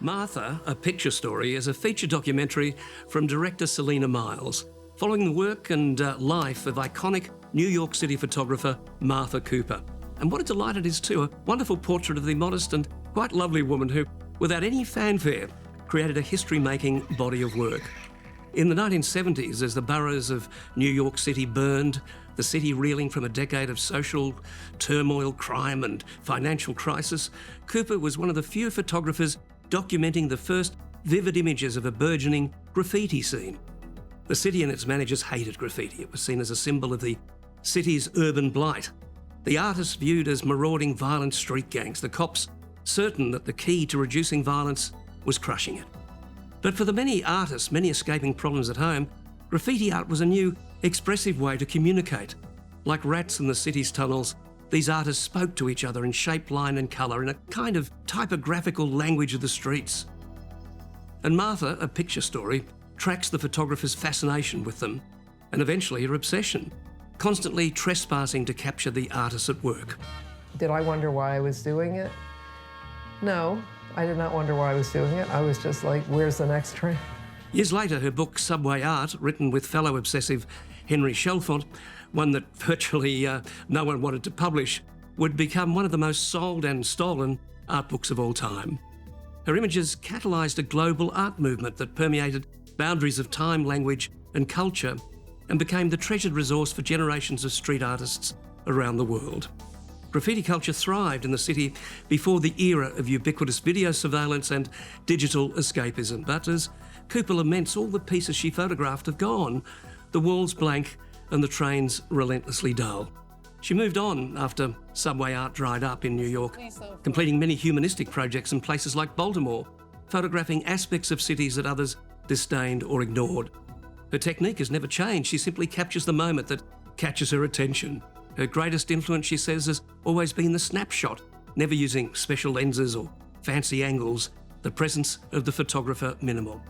Martha, A Picture Story is a feature documentary from director Selena Miles, following the work and life of iconic New York City photographer Martha Cooper. And what a delight it is too, a wonderful portrait of the modest and quite lovely woman who, without any fanfare, created a history-making body of work. In the 1970s, as the boroughs of New York City burned, the city reeling from a decade of social turmoil, crime and financial crisis, Cooper was one of the few photographers documenting the first vivid images of a burgeoning graffiti scene. The city and its managers hated graffiti. It was seen as a symbol of the city's urban blight. The artists viewed as marauding violent street gangs, the cops certain that the key to reducing violence was crushing it. But for the many artists, many escaping problems at home, graffiti art was a new, expressive way to communicate. Like rats in the city's tunnels, these artists spoke to each other in shape, line and colour in a kind of typographical language of the streets. And Martha, A Picture Story, tracks the photographer's fascination with them and eventually her obsession, constantly trespassing to capture the artists at work. Did I wonder why I was doing it? No, I did not wonder why I was doing it. I was just like, where's the next train? Years later, her book Subway Art, written with fellow obsessive Henry Chalfant, one that virtually no one wanted to publish, would become one of the most sold and stolen art books of all time. Her images catalysed a global art movement that permeated boundaries of time, language and culture and became the treasured resource for generations of street artists around the world. Graffiti culture thrived in the city before the era of ubiquitous video surveillance and digital escapism. But as Cooper laments, all the pieces she photographed have gone, the walls blank and the trains relentlessly dull. She moved on after subway art dried up in New York, completing many humanistic projects in places like Baltimore, photographing aspects of cities that others disdained or ignored. Her technique has never changed. She simply captures the moment that catches her attention. Her greatest influence, she says, has always been the snapshot, never using special lenses or fancy angles, the presence of the photographer minimal.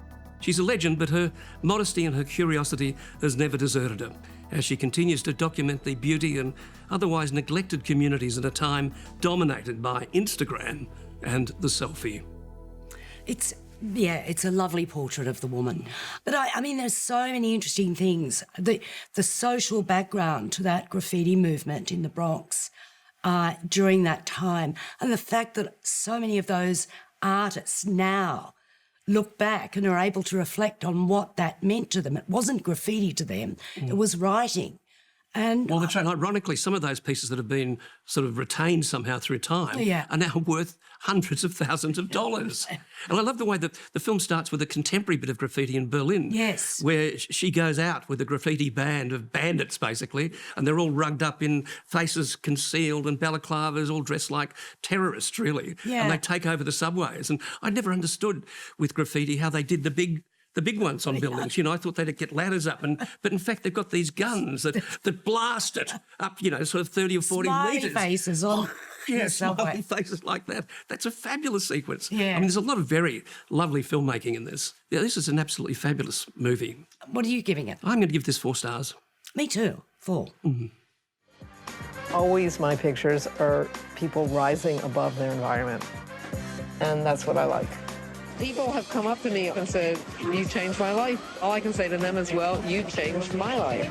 She's a legend, but her modesty and her curiosity has never deserted her, as she continues to document the beauty and otherwise neglected communities at a time dominated by Instagram and the selfie. It's a lovely portrait of the woman. But I mean, there's so many interesting things. The social background to that graffiti movement in the Bronx during that time, and the fact that so many of those artists now look back and are able to reflect on what that meant to them. It wasn't graffiti to them, it was writing. And well, that's right. Ironically, some of those pieces that have been sort of retained somehow through time are now worth hundreds of thousands of dollars. And I love the way that the film starts with a contemporary bit of graffiti in Berlin. Yes. Where she goes out with a graffiti band of bandits, basically, and they're all rugged up in faces concealed and balaclavas, all dressed like terrorists, really. Yeah. And they take over the subways. And I never understood with graffiti how they did the big ones on buildings. You know, I thought they'd get ladders up, but in fact they've got these guns that blast it up, you know, sort of 30 or 40 smiley metres. faces on the subway. Smiley faces like that. That's a fabulous sequence. Yeah. I mean, there's a lot of very lovely filmmaking in this. Yeah, this is an absolutely fabulous movie. What are you giving it? I'm going to give this 4 stars. Me too, 4. Mm-hmm. Always my pictures are people rising above their environment. And that's what I like. People have come up to me and said, you changed my life. All I can say to them is, well, you changed my life.